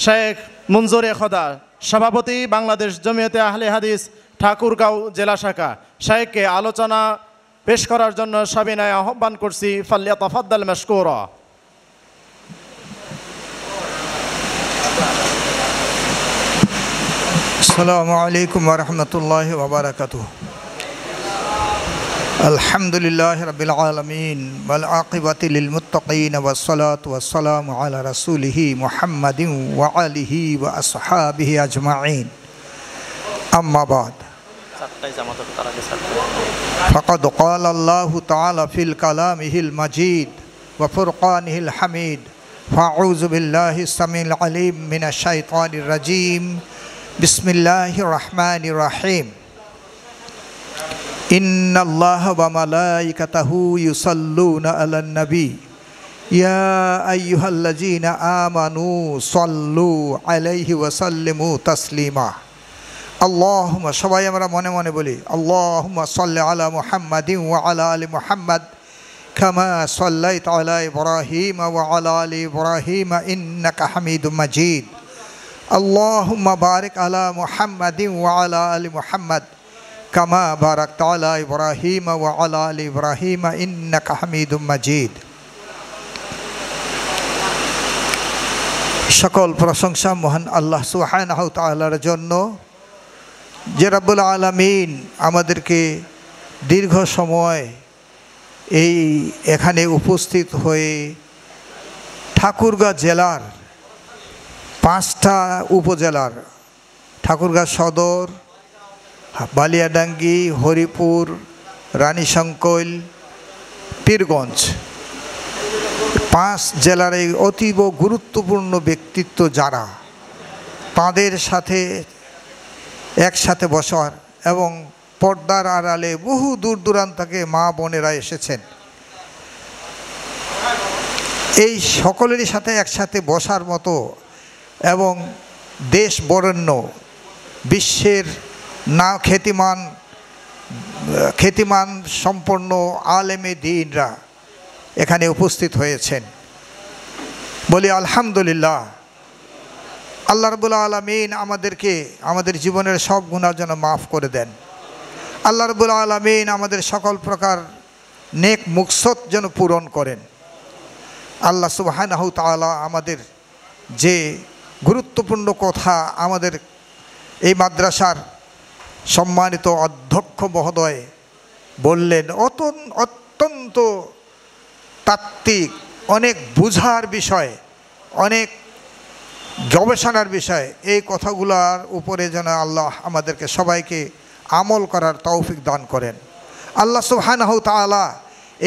শেখ মঞ্জুরে খোদা, সভাপতি বাংলাদেশ জমিয়তে আহলে হাদিস ঠাকুরগাঁও জেলা শাখা, শেখকে আলোচনা পেশ করার জন্য সবিনয় আহ্বান করছি। ফালিয়াতাফাদ্দাল মাশকুরা। আসসালামু আলাইকুম ওয়া রাহমাতুল্লাহি ওয়া বারাকাতুহু। আলহামদুলিল্লাহি রাব্বিল আলামিন ওয়াল আকিবাতু লিল মুত্তাকিন ওয়াস সালাতু ওয়াস সালামু আলা রাসূলিহি মুহাম্মাদিন ওয়া আলিহি ওয়া আসহাবিহি আজমাইন। আম্মা বাদ। ফাকাদ ক্বালা আল্লাহু তাআলা ফিল কালামিহিল মাজিদ ওয়া ফুরকানিহিল হামিদ। ফাআউযু বিল্লাহিস সামিল আলিম মিনাশ শাইতানির রাজিম। বিসমিল্লাহির রহমানির রহিম। ইন্নাল্লাহা ওয়া মালাইকাতাহু ইউসাল্লুনা আলান নবী ইয়া আইয়ুহাল্লাযীনা আমানু সাল্লু আলাইহি ওয়া সাল্লিমু তাসলিমা। আল্লাহুম্মা, সবাই আমরা মনে মনে বলি, আল্লাহুম্মা সাল্লি আলা মুহাম্মাদিন ওয়া আলা আলি মুহাম্মাদ কামা সাল্লাইতা আলা ইব্রাহিম ওয়া আলা আলি ইব্রাহিম ইন্নাকা হামিদুম মাজিদ। আল্লাহুম্মা বারিক আলা মুহাম্মাদিন ওয়া আলা আলি মুহাম্মাদ কামা বারাকতা আলা ইব্রাহিম ওয়া আলা আলি ইব্রাহিম ইন্নাকা হামিদুম মাজিদ। সকল প্রশংসা মহান আল্লাহ সুবহানাহু ওয়া তাআলার জন্য, যে রাব্বুল আলামিন আমাদেরকে দীর্ঘ সময় এই এখানে উপস্থিত হয়ে ঠাকুরগাঁও জেলার 5টা উপজেলার ঠাকুরগাঁও সদর, বালিয়াডাঙ্গি, হরিপুর, রানীশংকৈল, পীরগঞ্জ 5 জেলার এই অতীব গুরুত্বপূর্ণ ব্যক্তিত্ব যারা, তাদের সাথে একসাথে বসার এবং পর্দার আড়ালে বহু দূর দূরান্ত থেকে মা বোনেরা এসেছেন, এই সকলেরই সাথে একসাথে বসার মতো এবং দেশ বরেণ্য বিশ্বের না খ্যাতিমান সম্পন্ন আলেমে দ্বীনরা এখানে উপস্থিত হয়েছেন। বলি আলহামদুলিল্লাহ। আল্লাহ রাব্বুল আলামিন আমাদেরকে আমাদের জীবনের সব গুনাহ যেন মাফ করে দেন। আল্লাহ রাব্বুল আলামিন আমাদের সকল প্রকার নেক মুকসদ যেন পূরণ করেন। আল্লাহ সুবহানাহু তাআলা আমাদের যে গুরুত্বপূর্ণ কথা আমাদের এই মাদ্রাসার সম্মানিত অধ্যক্ষ মহোদয় বললেন, অত্যন্ত তাত্ত্বিক, অনেক বুঝার বিষয়, অনেক গবেষণার বিষয়, এই কথাগুলোর উপরে যেন আল্লাহ আমাদেরকে সবাইকে আমল করার তৌফিক দান করেন। আল্লাহ সুবহানাহু তাআলা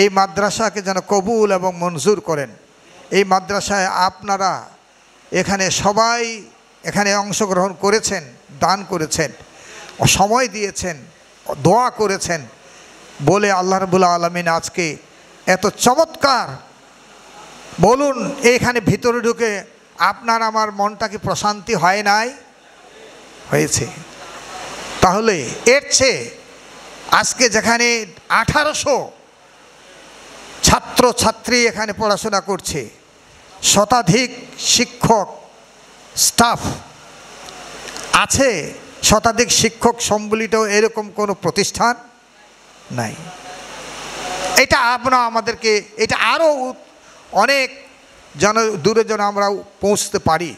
এই মাদ্রাসাকে যেন কবুল এবং মঞ্জুর করেন। এই মাদ্রাসায় আপনারা এখানে সবাই এখানে অংশগ্রহণ করেছেন, দান করেছেন, সময় দিয়েছেন, দোয়া করেছেন বলে আল্লাহ রাব্বুল আলামিন আজকে এত চমৎকার, বলুন এইখানে ভিতরে ঢুকে আপনার আমার মনটা কি প্রশান্তি হয় নাই? হয়েছে। তাহলে এর চেয়ে আজকে যেখানে 1800 ছাত্র ছাত্রী এখানে পড়াশোনা করছে, শতাধিক শিক্ষক স্টাফ আছে, শতাধিক শিক্ষক সম্বলিত এরকম কোনো প্রতিষ্ঠান নাই। এটা আমাদেরকে এটা আরও অনেক যেন দূরে যেন আমরা পৌঁছতে পারি।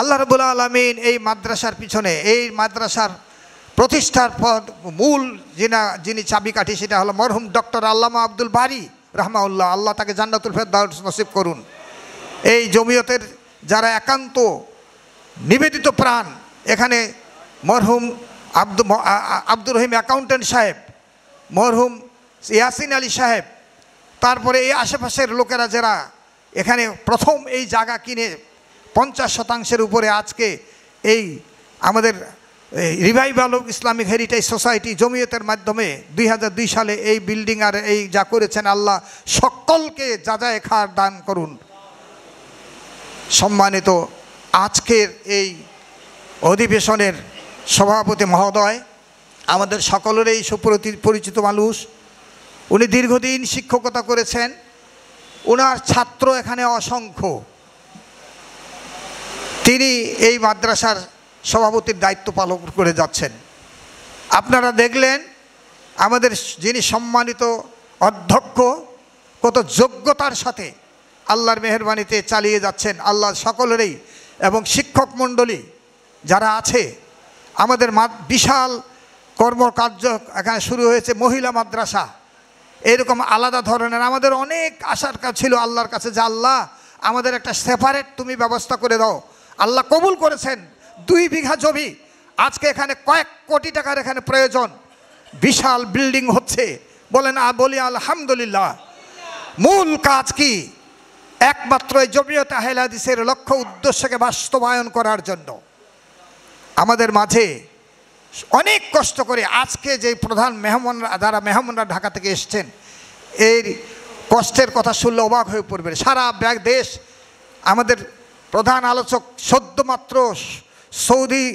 আল্লাহ রাব্বুল আলামিন এই মাদ্রাসার পিছনে, এই মাদ্রাসার প্রতিষ্ঠার পথ মূল যিনি চাবিকাঠি, সেটা হলো মরহুম ডক্টর আল্লামা আব্দুল বারী রাহমাহুল্লাহ। আল্লাহ তাকে জান্নাতুল ফেরদাউস নসিব করুন। এই জমিয়তের যারা একান্ত নিবেদিত প্রাণ, এখানে মরহুম আব্দুর রহিম অ্যাকাউন্টেন্ট সাহেব, মরহুম ইয়াসিন আলী সাহেব, তারপরে এই আশেপাশের লোকেরা যারা এখানে প্রথম এই জায়গা কিনে 50% উপরে আজকে এই আমাদের revival of Islamic heritage society জমিয়তের মাধ্যমে 2002 সালে এই বিল্ডিং আর এই যা করেছেন, আল্লাহ সকলকে যাজায়ে খার দান করুন। সম্মানিত আজকের এই অধিবেশনের সভাপতি মহোদয় আমাদের সকলেরই সুপরিচিত মানুষ, উনি দীর্ঘদিন শিক্ষকতা করেছেন, ওনার ছাত্র এখানে অসংখ্য। তিনি এই মাদ্রাসার সভাপতির দায়িত্ব পালন করে যাচ্ছেন। আপনারা দেখলেন আমাদের যিনি সম্মানিত অধ্যক্ষ কত যোগ্যতার সাথে আল্লাহর মেহেরবানিতে চালিয়ে যাচ্ছেন। আল্লাহ সকলেরই এবং শিক্ষক মণ্ডলী যারা আছে, আমাদের বিশাল কর্মকার্য এখানে শুরু হয়েছে। মহিলা মাদ্রাসা, এরকম আলাদা ধরনের আমাদের অনেক আশার কাজ ছিল আল্লাহর কাছে, যে আল্লাহ আমাদের একটা সেপারেট তুমি ব্যবস্থা করে দাও। আল্লাহ কবুল করেছেন। 2 বিঘা জমি, আজকে এখানে কয়েক কোটি টাকার এখানে প্রয়োজন, বিশাল বিল্ডিং হচ্ছে। বলি আলহামদুলিল্লাহ। মূল কাজ কি? একমাত্র এই জমিয়তে আহলে হাদিসের লক্ষ্য উদ্দেশ্যকে বাস্তবায়ন করার জন্য আমাদের মাঝে অনেক কষ্ট করে আজকে যে প্রধান মেহমানরা ঢাকা থেকে এসছেন, এর কষ্টের কথা শুনলে অবাক হয়ে পড়বে। সারা দেশ আমাদের প্রধান আলোচক সদ্যমাত্র সৌদি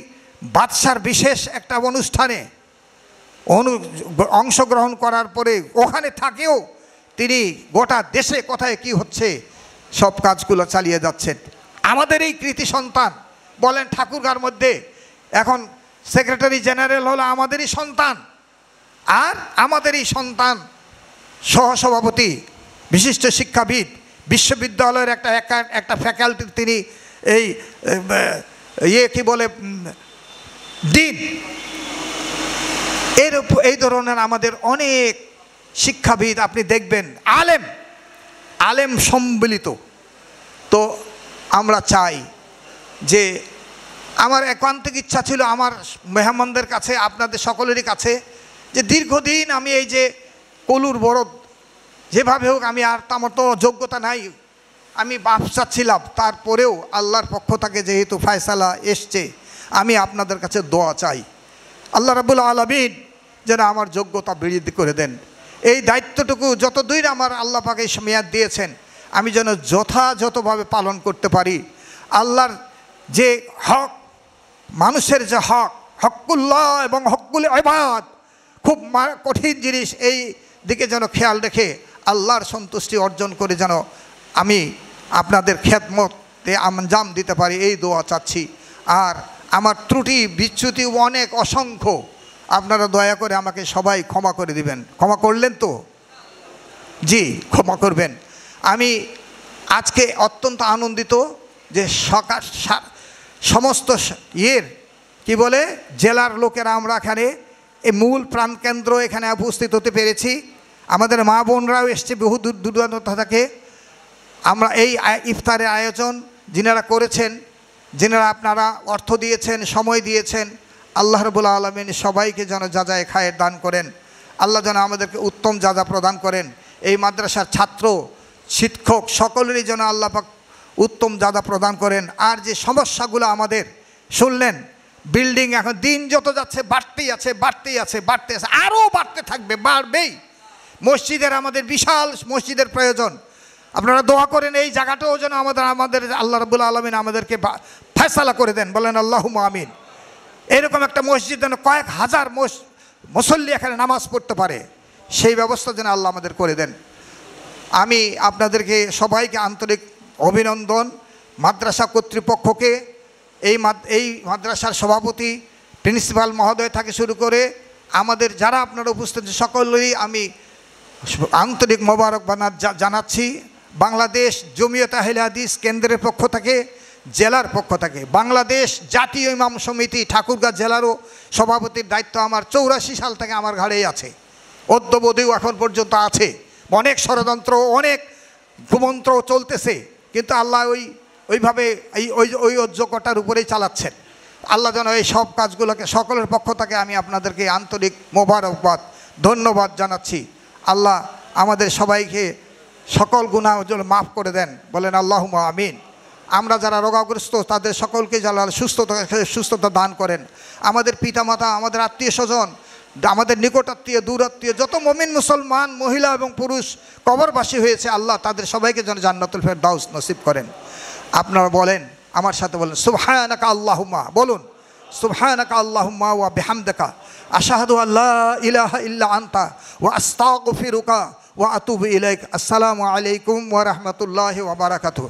বাদশার বিশেষ একটা অনুষ্ঠানে অংশগ্রহণ করার পরে ওখানে থাকেও তিনি গোটা দেশে কোথায় কি হচ্ছে সব কাজগুলো চালিয়ে যাচ্ছেন। আমাদের এই কৃতি সন্তান বলেন, ঠাকুরগাঁর মধ্যে এখন সেক্রেটারি জেনারেল হলো আমাদেরই সন্তান, আর আমাদেরই সন্তান সহসভাপতি, বিশিষ্ট শিক্ষাবিদ, বিশ্ববিদ্যালয়ের একটা ফ্যাকাল্টির তিনি এই কি বলে ডিন। এই ধরনের আমাদের অনেক শিক্ষাবিদ আপনি দেখবেন, আলেম সম্মিলিত। তো আমরা চাই যে, আমার একান্তিক ইচ্ছা ছিল আমার মেহমানদের কাছে, আপনাদের সকলেরই কাছে, যে দীর্ঘদিন আমি এই যে কলুর বরদ, যেভাবে হোক আমি আর তার মতো যোগ্যতা নাই, আমি ব্যবসা ছিলাম, তারপরেও আল্লাহর পক্ষ থেকে যেহেতু ফয়সালা এসছে, আমি আপনাদের কাছে দোয়া চাই আল্লাহ রাব্বুল আলামিন যেন আমার যোগ্যতা বৃদ্ধি করে দেন। এই দায়িত্বটুকু যতদূর আমার আল্লাহ পাক এই মেয়াদ দিয়েছেন, আমি যেন যথাযথভাবে পালন করতে পারি। আল্লাহর যে হক, মানুষের যে হক, হকুল্লাহ এবং হকুল ইবাদ, খুব কঠিন জিনিস, এই দিকে যেন খেয়াল রেখে আল্লাহর সন্তুষ্টি অর্জন করে যেন আমি আপনাদের খেদমতে আঞ্জাম দিতে পারি, এই দোয়া চাচ্ছি। আর আমার ত্রুটি বিচ্যুতি অনেক অসংখ্য, আপনারা দয়া করে আমাকে সবাই ক্ষমা করে দিবেন। ক্ষমা করলেন তো? জি, ক্ষমা করবেন। আমি আজকে অত্যন্ত আনন্দিত যে সমস্ত কি বলে জেলার লোকেরা আমরা এখানে এই মূল প্রাণকেন্দ্র এখানে উপস্থিত হতে পেরেছি। আমাদের মা বোনরাও এসছে বহু দূরান্ত থেকে। আমরা এই ইফতারের আয়োজন যিনারা করেছেন, যিনারা আপনারা অর্থ দিয়েছেন, সময় দিয়েছেন, আল্লাহ রাব্বুল আলামিন সবাইকে যেন যাজায়ে খায়ের দান করেন। আল্লাহ যেন আমাদেরকে উত্তম যাজা প্রদান করেন। এই মাদ্রাসার ছাত্র শিক্ষক সকলেরই যেন আল্লাহ পাক উত্তম যাজা প্রদান করেন। আর যে সমস্যাগুলো আমাদের শুনলেন, বিল্ডিং এখন দিন যত যাচ্ছে বাড়তেই আছে, আরও বাড়তে থাকবে, বাড়বেই। মসজিদের আমাদের বিশাল মসজিদের প্রয়োজন। আপনারা দোয়া করেন এই জায়গাটাও যেন আমাদের আল্লাহ রাব্বুল আলামিন আমাদেরকে ফয়সালা করে দেন, বলেন আল্লাহুম্মা আমিন। এরকম একটা মসজিদ যেন কয়েক হাজার মুসল্লি এখানে নামাজ পড়তে পারে, সেই ব্যবস্থা যেন আল্লাহ আমাদের করে দেন। আমি আপনাদেরকে সবাইকে আন্তরিক অভিনন্দন, মাদ্রাসা কর্তৃপক্ষকে, এই মাদ্রাসার সভাপতি, প্রিন্সিপাল মহোদয় থেকে শুরু করে আমাদের যারা আপনারা উপস্থিত সকলেরই আমি আন্তরিক মোবারকবাদ জানাচ্ছি। বাংলাদেশ জমিয়তে আহলে হাদিস কেন্দ্রের পক্ষ থেকে, জেলার পক্ষ থেকে, বাংলাদেশ জাতীয় ইমাম সমিতি ঠাকুরগাঁ জেলারও সভাপতির দায়িত্ব আমার 84 সাল থেকে আমার ঘাড়েই আছে, অদ্যবধিও এখন পর্যন্ত আছে। অনেক ষড়যন্ত্র, অনেক কুমন্ত্র চলতেছে, কিন্তু আল্লাহ ওইভাবে ওই যোগ্যতার উপরেই চালাচ্ছেন। আল্লাহ যেন এই সব কাজগুলোকে সকলের পক্ষ থেকে আমি আপনাদেরকে আন্তরিক মোবারকবাদ, ধন্যবাদ জানাচ্ছি। আল্লাহ আমাদের সবাইকে সকল গুনাহ মাফ করে দেন, বলেন আল্লাহুম্মা আমিন। আমরা যারা রোগাগ্রস্ত তাদের সকলকে যারা সুস্থতা দান করেন। আমাদের পিতামাতা, আমাদের আত্মীয় স্বজন, আমাদের নিকটাত্মীয়, দূরাত্মীয় যত মুমিন মুসলমান মহিলা এবং পুরুষ কবরবাসী হয়েছে, আল্লাহ তাদের সবাইকে যেন জান্নাতুল ফেরদাউস নসিব করেন। আপনারা বলেন, আমার সাথে বলেন সুবহানাকা আল্লাহুম্মা, বলুন সুবহানাকা আল্লাহুম্মা ওয়া বিহামদিকা আশহাদু আল্লা ইলাহা ইল্লা আনতা ওয়া আস্তাগফিরুকা ওয়া আতুবু ইলাইক। আসসালামু আলাইকুম ওয়া রাহমাতুল্লাহি ওয়া বারাকাতুহু।